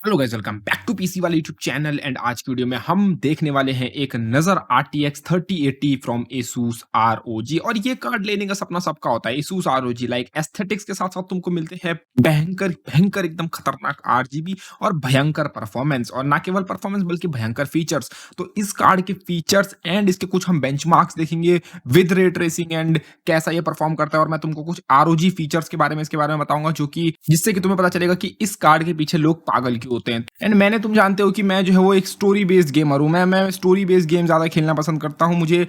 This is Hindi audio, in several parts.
Hello guys, welcome back to PC वाले यूट्यूब चैनल। एंड आज की वीडियो में हम देखने वाले हैं एक नजर RTX 3080 फ्रॉम Asus ROG। और ये कार्ड लेने का सपना सबका होता है। Asus ROG लाइक एस्थेटिक्स के साथ साथ तुमको मिलते हैं भयंकर भयंकर एकदम खतरनाक RGB और भयंकर परफॉर्मेंस, और ना केवल परफॉर्मेंस बल्कि भयंकर फीचर्स। तो इस कार्ड के फीचर्स एंड इसके कुछ हम बेंचमार्क्स देखेंगे विद रे ट्रेसिंग एंड कैसा ये परफॉर्म करता है। और मैं तुमको कुछ ROG फीचर्स के बारे में इसके बारे में बताऊंगा, जो कि जिससे कि तुम्हें पता चलेगा कि इस कार्ड के पीछे लोग पागल क्यों होते हैं। एंड मैंने, तुम जानते हो कि मैं जो है वो एक स्टोरी बेस्ड गेमर हूँ। मैं स्टोरी बेस्ड गेम ज़्यादा खेलना पसंद करता हूँ। मुझे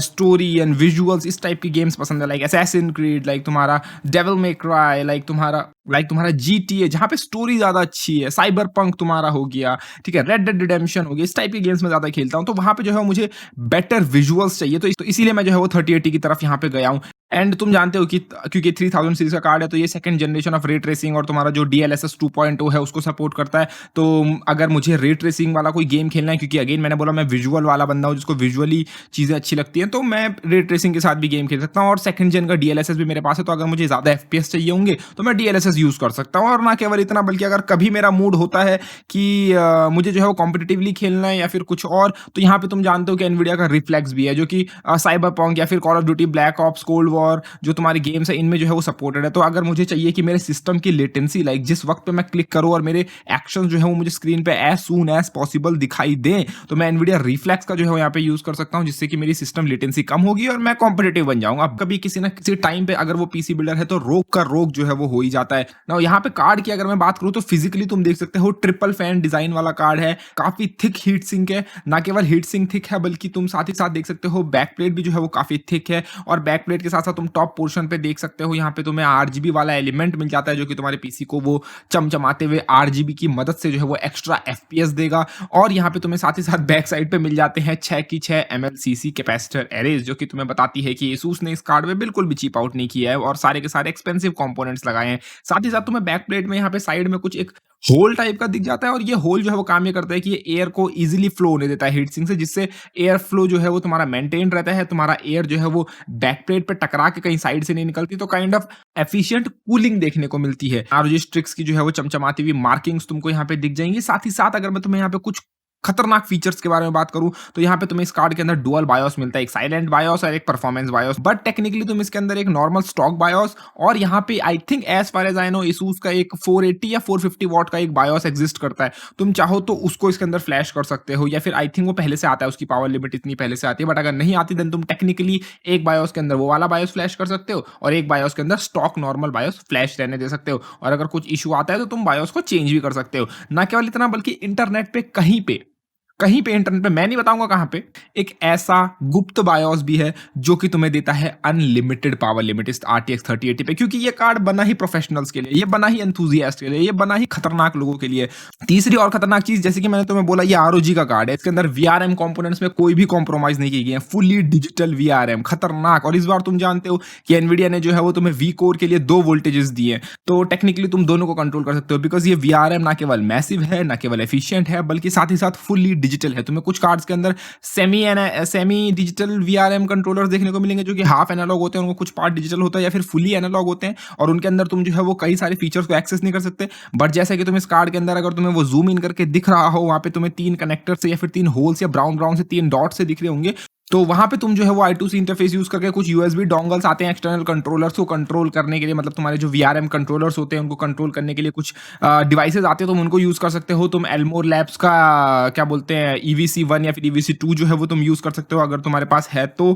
स्टोरी एंड विजुअल्स इस टाइप की गेम्स पसंद है, लाइक असैसिन क्रीड, लाइक तुम्हारा डेविल मे क्राई, लाइक तुम्हारा GTA जहाँ पे स्टोरी ज़्यादा अच्छी है, साइबर पंक तुम्हारा हो गया, ठीक है, रेड डेड रिडेम्पशन हो गया। इस टाइप की गेम्स में ज़्यादा खेलता हूँ, तो वहाँ पे जो है मुझे बेटर विजुअल्स चाहिए। तो इसीलिए मैं जो है वो 3080 की तरफ यहाँ पे गया हूँ। एंड तुम जानते हो कि क्योंकि 3000 सीरीज का कार्ड है, तो ये second generation of ray tracing और तुम्हारा जो DLSS 2.0 है उसको सपोर्ट करता है। तो अगर मुझे रे ट्रेसिंग वाला कोई गेम खेलना है, क्योंकि अगेन मैंने बोला मैं विजुअल वाला बंदा हूँ जिसको विजुअली चीज़ें अच्छी लगती हैं, तो मैं रे ट्रेसिंग के साथ भी गेम खेल सकता हूँ। और सेकंड जन का DLSS भी मेरे पास है, तो अगर मुझे ज़्यादा FPS चाहिए होंगे तो मैं DLSS यूज़ कर सकता हूँ। और ना केवल इतना, बल्कि अगर कभी मेरा मूड होता है कि मुझे जो है वो कॉम्पिटिटिवली खेलना है या फिर कुछ और, तो यहाँ पे तुम जानते हो कि एनवीडिया का रिफ्लेक्स भी है, जो कि साइबर पंक या फिर call of duty black ops cold war जो तुम्हारी गेम्स है इनमें जो है वो सपोर्टेड है। तो अगर मुझे चाहिए कि मेरे सिस्टम की लेटेंसी, लाइक जिस वक्त पे मैं क्लिक करूँ और मेरे एक्शन जो है वो मुझे स्क्रीन पे एज सून एज पॉसिबल दिखाई दें, तो मैं एनवीडिया रिफ्लेक्स का जो है यहाँ पे यूज कर सकता हूँ, जिससे कि मेरी सिस्टम लेटेंसी कम होगी और मैं कॉम्पिटेटिव बन जाऊंगा। अब कभी किसी ना किसी टाइम पे अगर वो पीसी बिल्डर है तो रोग का रोग जो है वो हो ही जाता है ना। यहाँ पे कार्ड की अगर मैं बात करूँ तो फिजिकली तुम देख सकते हो ट्रिपल फैन डिजाइन वाला कार्ड है, काफी थिक हीट सिंक है। ना केवल हीट सिंक थिक है, बल्कि तुम साथ ही साथ देख सकते हो बैक प्लेट भी जो है वो काफी थिक है। और बैक प्लेट के साथ साथ तुम टॉप पोर्शन पे देख सकते हो, यहाँ पे तुम्हें RGB वाला एलिमेंट मिल जाता है, जो कि तुम्हारे पीसी को वो चमचमाते हुए RGB की मदद से जो है वो एक्स्ट्रा FPS देगा। और यहाँ पे तुम्हें साथ ही साथ बैक साइड पे मिल जाते हैं 6 की 6 MLCC कैपेसिटर एरेज, जो कि तुम्हें बताती है कि Asus ने इस कार्ड में बिल्कुल भी चीप आउट नहीं किया है और सारे के सारे एक्सपेंसिव कंपोनेंट्स लगाए हैं। साथ ही साथ तुम्हें बैक प्लेट में यहाँ पे साइड में कुछ एक होल टाइप का दिख जाता है, और ये होल जो है वो काम ये करता है कि ये एयर को इजीली फ्लो होने देता है हीट सिंक से, जिससे एयर फ्लो जो है वो तुम्हारा मेंटेन रहता है। तुम्हारा एयर जो है वो बैक प्लेट पे टकरा के कहीं साइड से नहीं निकलती, तो काइंड ऑफ एफिशिएंट कूलिंग देखने को मिलती है। ROG स्ट्रिक्स की जो है वो चमचमाती हुई मार्किंग्स तुमको यहाँ पे दिख जाएंगी। साथ ही साथ अगर मैं तुम्हें यहाँ पे कुछ खतरनाक फीचर्स के बारे में बात करूं, तो यहाँ पे तुम्हें इस कार्ड के अंदर डुअल बायोस मिलता है, एक साइलेंट बायोस और एक परफॉर्मेंस बायोस। बट टेक्निकली तुम इसके अंदर एक नॉर्मल स्टॉक बायोस, और यहाँ पे I think as far as I know Asus का एक 480 या 450 वॉट का एक बायोस एग्जिस्ट करता है। तुम चाहो तो उसको इसके अंदर फ्लैश कर सकते हो, या फिर आई थिंक वो पहले से आता है, उसकी पावर लिमिट इतनी पहले से आती है। बट अगर नहीं आती देन तुम टेक्निकली एक बायोस के अंदर वो वाला बायोस फ्लैश कर सकते हो, और एक बायोस के अंदर स्टॉक नॉर्मल बायोस फ्लैश रहने दे सकते हो। और अगर कुछ इशू आता है तो तुम बायोस को चेंज भी कर सकते हो। ना केवल इतना, बल्कि इंटरनेट पे कहीं पे इंटरनेट पे, मैं नहीं बताऊंगा कहां पे, एक ऐसा गुप्त बायोस भी है जो कि तुम्हें देता है अनलिमिटेड पावर लिमिट इस RTX 3080 पे, क्योंकि ये कार्ड बना ही प्रोफेशनल्स के लिए, ये बना ही एंथुजियास्ट के लिए, ये बना ही खतरनाक लोगों के लिए। तीसरी और खतरनाक चीज, जैसे कि मैंने तुम्हें बोला, ये ROG का कार्ड है, इसके अंदर VRM कंपोनेंट्स में कोई भी कॉम्प्रोमाइज नहीं की गई है, फुली डिजिटल VRM, खतरनाक। और इस बार तुम जानते हो कि एनवीडिया ने जो है वो तुम्हें V कोर के लिए 2 वोल्टेजेस दिए, तो टेक्निकली तुम दोनों को कंट्रोल कर सकते हो, बिकॉज ये VRM ना केवल मैसिव है, ना केवल एफिशिएंट है, बल्कि साथ ही साथ फुली डिजिटल है। तुम्हें कुछ कार्ड्स के अंदर सेमी डिजिटल VRM कंट्रोलर्स देखने को मिलेंगे, जो कि हाफ एनालॉग होते हैं, उनको कुछ पार्ट डिजिटल होता है या फिर फुली एनालॉग होते हैं, और उनके अंदर तुम जो है वो कई सारे फीचर्स को एक्सेस नहीं कर सकते। बट जैसे कि तुम इस कार्ड के अंदर अगर तुम्हें वो जूम इन करके दिख रहा हो, वहां पे तुम्हें 3 कनेक्टर से या फिर 3 होल्स या ब्राउन ब्राउन से 3 डॉट से दिख रहे होंगे, तो वहां पे तुम जो है वो I2C इंटरफेस यूज करके कुछ USB डोंगल्स आते हैं एक्सटर्नल कंट्रोलर्स को कंट्रोल करने के लिए, मतलब तुम्हारे जो VRM कंट्रोलर्स होते हैं उनको कंट्रोल करने के लिए कुछ डिवाइसेस आते हैं, तुम उनको यूज कर सकते हो। तुम एल्मोर लैब्स का क्या बोलते हैं EVC1 या फिर EVC2 जो है वो तुम यूज कर सकते हो, अगर तुम्हारे पास है तो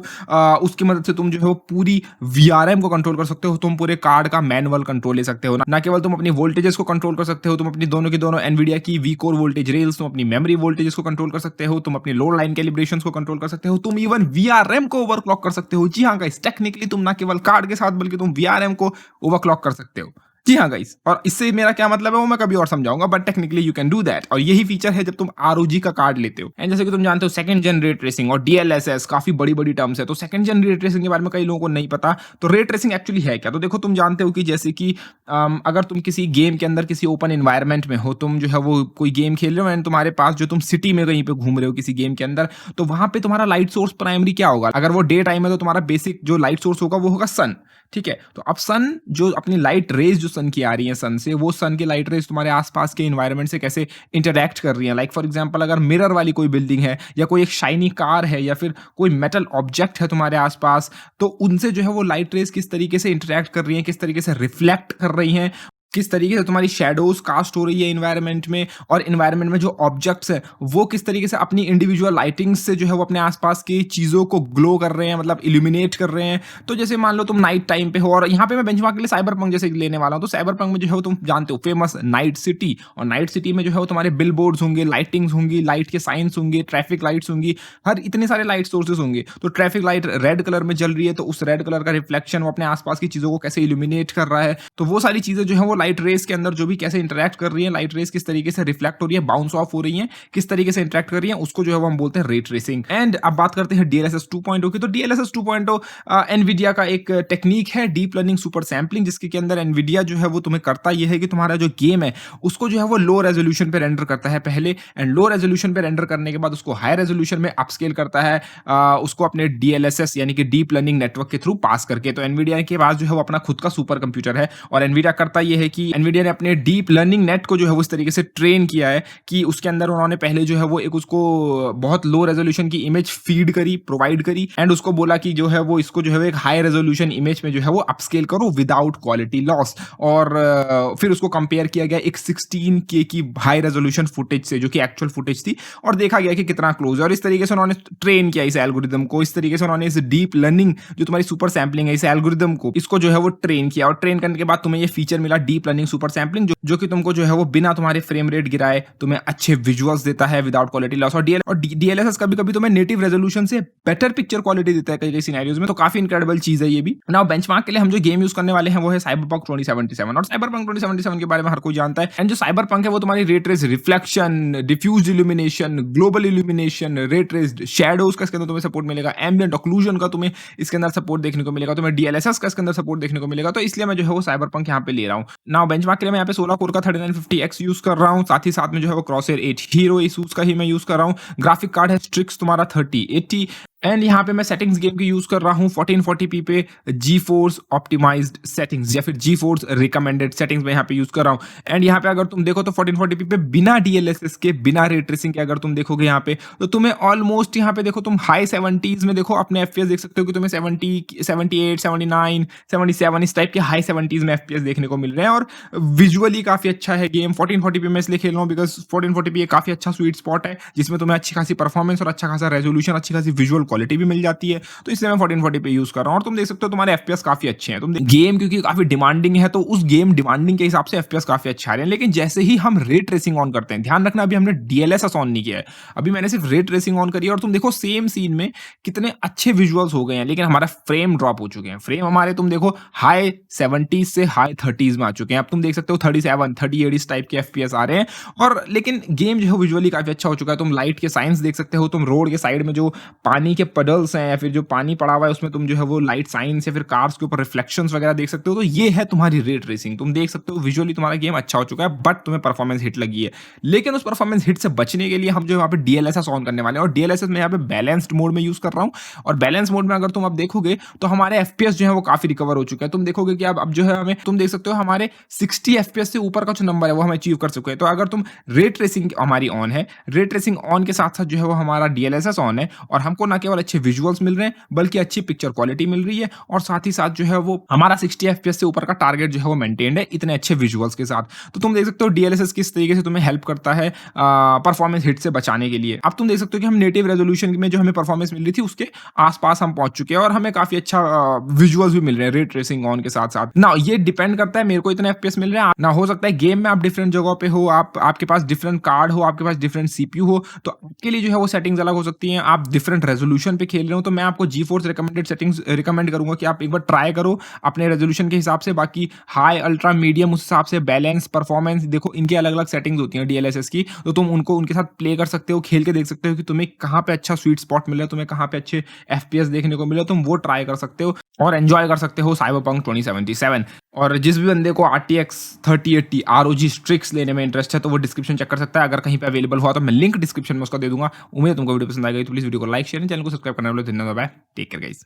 उसकी मदद से तुम जो है वो पूरी VRM को कंट्रोल कर सकते हो। तुम पूरे कार्ड का मैनुअल कंट्रोल ले सकते हो, ना केवल तुम अपनी वोल्टेजेस को कंट्रोल कर सकते हो, तुम अपनी दोनों की दोनों एनवीडिया की V कोर वोल्टेज रेल्स, तुम अपनी मेमोरी वोल्टेजेस को कंट्रोल कर सकते हो, तुम अपनी लोड लाइन कैलिब्रेशंस को कंट्रोल कर सकते हो, तुम इवन VRM को ओवरक्लॉक कर सकते हो। जी हाँ गाइस, टेक्निकली तुम ना केवल कार्ड के साथ बल्कि तुम VRM को ओवरक्लॉक कर सकते हो। जी हाँ गाइस, और इससे मेरा क्या मतलब है वो मैं कभी और समझाऊंगा, but technically you can do that, और यही फीचर है जब तुम ROG का कार्ड लेते हो। एंड जैसे कि तुम जानते हो सेकंड जन रे ट्रेसिंग और DLSS काफी बड़ी बड़ी टर्म्स है, तो सेकंड जन रे ट्रेसिंग के बारे में कई लोगों को नहीं पता। तो रे ट्रेसिंग एक्चुअली है क्या, तो देखो तुम जानते हो कि जैसे कि अगर तुम किसी गेम के अंदर किसी ओपन एनवायरनमेंट में हो, तुम जो है वो कोई गेम खेल रहे हो एंड तुम्हारे पास जो तुम सिटी में कहीं पे घूम रहे हो किसी गेम के अंदर, तो वहां पे तुम्हारा लाइट सोर्स प्राइमरी क्या होगा, अगर वो डे टाइम है तो तुम्हारा बेसिक जो लाइट सोर्स होगा वो होगा सन। ठीक है, तो अब सन जो अपनी लाइट रेज जो सन की आ रही है सन से, वो सन की लाइट रेज़ तुम्हारे आस-पास के एनवायरनमेंट से कैसे इंटरैक्ट कर रही हैं। लाइक फॉर एग्ज़ाम्पल अगर मिरर वाली कोई बिल्डिंग है या कोई एक शाइनी कार है या फिर कोई मेटल ऑब्जेक्ट है तुम्हारे आस-पास, तो उनसे जो है वो लाइट रेज़ किस तरीके से इंटरैक्ट कर रही हैं, किस तरीके से रिफ्लेक्ट कर रही हैं, किस तरीके से तुम्हारी शैडोज़ कास्ट हो रही है एनवायरनमेंट में, और एनवायरनमेंट में जो ऑब्जेक्ट्स हैं, वो किस तरीके से अपनी इंडिविजुअल लाइटिंग्स से जो है वो अपने आस-पास की चीज़ों को ग्लो कर रहे हैं, मतलब इल्यूमिनेट कर रहे हैं। तो जैसे मान लो तुम नाइट टाइम पे हो, और यहाँ पे मैं बेंचमार्क के लिए साइबरपंक जैसे लेने वाला हूँ। तो साइबरपंक में जो है वो तुम जानते हो फेमस नाइट सिटी, और नाइट सिटी में जो है वो तुम्हारे बिलबोर्ड्स होंगे, लाइटिंग्स होंगी, लाइट के साइन्स होंगे, ट्रैफिक लाइट्स होंगी, हर इतने सारे लाइट सोर्सेज़ होंगे। तो ट्रैफिक लाइट रेड कलर में जल रही है, तो उस रेड कलर का रिफ्लेक्शन वो अपने आस-पास की चीज़ों को कैसे इल्यूमिनेट कर रहा है। तो वो सारी चीज़ें जो है वो लाइट रेज़ के अंदर जो भी कैसे इंटरैक्ट कर रही है, लाइट रेज़ किस तरीके से रिफ्लेक्ट हो रही है, बाउंस ऑफ हो रही है, किस तरीके से इंटरैक्ट कर रही है, उसको जो है वो हम बोलते हैं रे ट्रेसिंग। एंड अब बात करते हैं डीएलएसएस 2.0 की। तो डीएलएसएस 2.0 एनवीडिया का एक टेक्नीक है, डीप लर्निंग सुपर सैंपलिंग, जिसके अंदर एनवीडिया जो है वो तुम्हें करता ये है कि तुम्हारा जो गेम है उसको जो है वो लो रेजोल्यूशन पे रेंडर करता है पहले, एंड लो रेजोल्यूशन पे रेंडर करने के बाद उसको हाई रेजोल्यूशन में अपस्केल करता है, उसको अपने डीएलएसएस यानी कि डीप लर्निंग नेटवर्क के थ्रू पास करके। तो एनवीडिया के पास जो है वो अपना खुद का सुपर कंप्यूटर है, और एनवीडिया करता ये है कि एनवीडिया ने अपने डीप लर्निंग नेट को जो है वो इस तरीके से ट्रेन किया है कि उसके अंदर उन्होंने पहले जो है वो एक उसको बहुत लो रेजोल्यूशन की इमेज फीड करी, प्रोवाइड करी, एंड उसको बोला कि जो है वो इसको जो है एक हाई रेजोल्यूशन इमेज में जो है वो अपस्केल करो विदाउट क्वालिटी लॉस। और फिर उसको कंपेयर किया गया एक 16K की हाई रेजोल्यूशन फुटेज से, जो कि एक्चुअल फुटेज थी, और देखा गया कि कितना क्लोज है। और इस तरीके से उन्होंने ट्रेन किया इस एल्गोरिदम को, इस तरीके से उन्होंने इस डीप लर्निंग जो तुम्हारी सुपर सैंपलिंग है, इस एल्गोरिदम को, इसको जो है वो ट्रेन किया, और ट्रेन करने के बाद तुम्हें ये फीचर मिला डीप लर्निंग सुपर सैंपलिंग, जो कि तुमको जो है वो बिना तुम्हारे फ्रेम रेट गिराए तुम्हें अच्छे विजुअल्स देता है विदाउट क्वालिटी लॉस। और डीएलएसएस कभी-कभी तुम्हें नेटिव रेजोल्यूशन से बेटर पिक्चर क्वालिटी देता है कई-कई सिनेरियोज में। तो काफी इनक्रेडिबल चीज है ये भी। नाउ बेंचमार्क के लिए हम जो गेम यूज करने वाले हैं वो है साइबरपंक 2077, और साइबरपंक 2077 के बारे में हर कोई जानता है। एंड जो साइबरपंक है वो तुम्हारी रे trace reflection, diffused illumination, global illumination, रे ट्रेस्ड शैडोज का इसके अंदर तुम्हें सपोर्ट मिलेगा, एम्बिएंट ऑक्लूजन का तुम्हें इसके अंदर सपोर्ट देखने को मिलेगा, तुम्हें डीएलएसएस का इसके अंदर सपोर्ट देखने को मिलेगा। तो इसलिए मैं जो है वो साइबरपंक यहाँ पे ले रहा हूँ। नाउ बेंचमार्क के लिए मैं यहाँ पे 16 कोर का 3950X यूज कर रहा हूँ, साथ ही साथ में जो है वो क्रॉसहेयर 8 हीरो Asus का ही मैं यूज कर रहा हूँ। ग्राफिक कार्ड है स्ट्रिक्स तुम्हारा 3080, एंड यहाँ पे मैं सेटिंग्स गेम की यूज कर रहा हूँ 1440p पे GeForce ऑप्टिमाइज्ड सेटिंग्स या फिर GeForce रिकमेंडेड सेटिंग्स में यहाँ पे यूज कर रहा हूँ। एंड यहाँ पे अगर तुम देखो तो 1440p पे बिना डीएलएसएस के, बिना रे ट्रेसिंग के अगर तुम देखोगे यहाँ पे, तो तुम्हें ऑलमोस्ट यहाँ पे देखो तुम हाई 70s में देखो अपने एफपीएस देख सकते हो कि तुम्हें 70, 78, 79, 77 इस टाइप के हाई 70s में एफपीएस देखने को मिल रहे हैं, और विजुअली काफी अच्छा है गेम। 1440p में इसलिए खेल रहा हूँ बिकॉज 1440p एक काफी अच्छा स्वीट स्पॉट है जिसमें तुम्हें अच्छी खासी परफॉर्मेंस और अच्छा खासा रेजोल्यूशन, अच्छी खासी विजुअल क्वालिटी भी मिल जाती है। तो इसलिए मैं 1440 पे यूज कर रहा हूं, और तुम देख सकते हो तुम्हारे एफपीएस काफी अच्छे हैं। तुम गेम क्योंकि काफी डिमांडिंग है, तो उस गेम डिमांडिंग के हिसाब से एफपीएस काफी अच्छा आ रहे हैं। लेकिन जैसे ही हम रे ट्रेसिंग ऑन करते हैं, ध्यान रखना अभी हमने डीएलएसएस ऑन नहीं किया है, अभी मैंने सिर्फ रे ट्रेसिंग ऑन करी है, और तुम देखो सेम सीन में कितने अच्छे विजुअल्स हो गए हैं, लेकिन हमारा फ्रेम ड्रॉप हो चुके हैं। फ्रेम हमारे तुम देखो हाई 70s से हाई 30s में आ चुके हैं। अब तुम देख सकते हो 37, 38 इस टाइप के एफपीएस आ रहे हैं, और लेकिन गेम जो है विजुअली काफी अच्छा हो चुका है। तुम लाइट के साइंस देख सकते हो, तुम रोड के साइड में जो पानी के पडल्स हैं या फिर जो पानी पड़ा हुआ है उसमें तुम जो है वो लाइट साइंस या फिर कार्स के ऊपर रिफ्लेक्शंस वगैरह देख सकते हो। तो ये है तुम्हारी रे ट्रेसिंग। तुम देख सकते हो विजुअली तुम्हारा गेम अच्छा हो चुका है, बट तुम्हें परफॉर्मेंस हिट लगी है। लेकिन उस परफॉर्मेंस हिट से बचने के लिए हम जो यहाँ पे डीएलएसएस ऑन करने वाले हैं, और डीएलएसएस में यहाँ पे बैलेंस्ड मोड में यूज कर रहा हूँ। और बैलेंस मोड में अगर तुम अब देखोगे तो हमारे एफपीएस जो है वो काफी रिकवर हो चुका है। तुम देखोगे कि अब जो है हमें, तुम देख सकते हो हमारे 60 एफपीएस से ऊपर का जो नंबर है वो हम अचीव कर चुके हैं। तो अगर तुम रे ट्रेसिंग हमारी ऑन है, रे ट्रेसिंग ऑन के साथ साथ जो है वो हमारा डीएलएसएस ऑन है, और हमको ना केवल अच्छे विजुअल्स मिल रहे हैं बल्कि अच्छी पिक्चर क्वालिटी मिल रही है, और साथ ही साथ जो है वो हमारा 60 एफपीएस से ऊपर का टारगेट जो है वो मेंटेन्ड है इतने अच्छे विजुअल्स के साथ। तो तुम देख सकते हो डीएलएसएस किस तरीके से तुम्हें हेल्प करता है परफॉर्मेंस हिट से बचाने के लिए। अब तुम देख सकते हो कि हम नेटिव रेजोल्यूशन में जो हमें परफॉर्मेंस मिल रही थी उसके आसपास हम पहुंच चुके हैं, और हमें काफी अच्छा विजुअल्स भी मिल रहे हैं रे ट्रेसिंग ऑन के साथ साथ। ना ये डिपेंड करता है मेरे को इतने एफपीएस मिल रहे हैं, ना हो सकता है गेम में आप डिफरेंट जगह पे हो, आपके पास डिफरेंट कार्ड हो, आपके पास डिफरेंट सीपीयू हो, तो आपके लिए जो है वो सेटिंग्स अलग हो सकती हैं। आप डिफरेंट रेजोल्यूशन पे खेल रहे हो, तो मैं आपको GeForce रिकमेंडेड सेटिंग्स रिकमेंड करूंगा कि आप एक बार ट्राई करो अपने रेजोल्यूशन के हिसाब से। बाकी हाई, अल्ट्रा, मीडियम, उस हिसाब से बैलेंस, परफॉर्मेंस, देखो इनके अलग अलग सेटिंग्स होती हैं डीएलएसएस की, तो तुम उनको उनके साथ प्ले कर सकते हो, खेल के देख सकते हो कि तुम्हें कहाँ पे अच्छा स्वीट स्पॉट मिला, तुम्हें कहाँ पे अच्छे एफपीएस देखने को मिले, तुम वो ट्राई कर सकते हो और एंजॉय कर सकते हो साइबरपंक 2077। और जिस भी बंदे को RTX 3080 ROG Strix लेने में इंटरेस्ट है तो वो डिस्क्रिप्शन चेक कर सकता है। अगर कहीं पे अवेलेबल हुआ तो मैं लिंक डिस्क्रिप्शन में उसका दे दूंगा। उम्मीद है तुमको वीडियो पसंद आएगी, तो प्लीज वीडियो को लाइक, शेयर, चैनल को सब्सक्राइब करने वाले धन्यवाद। Take care guys.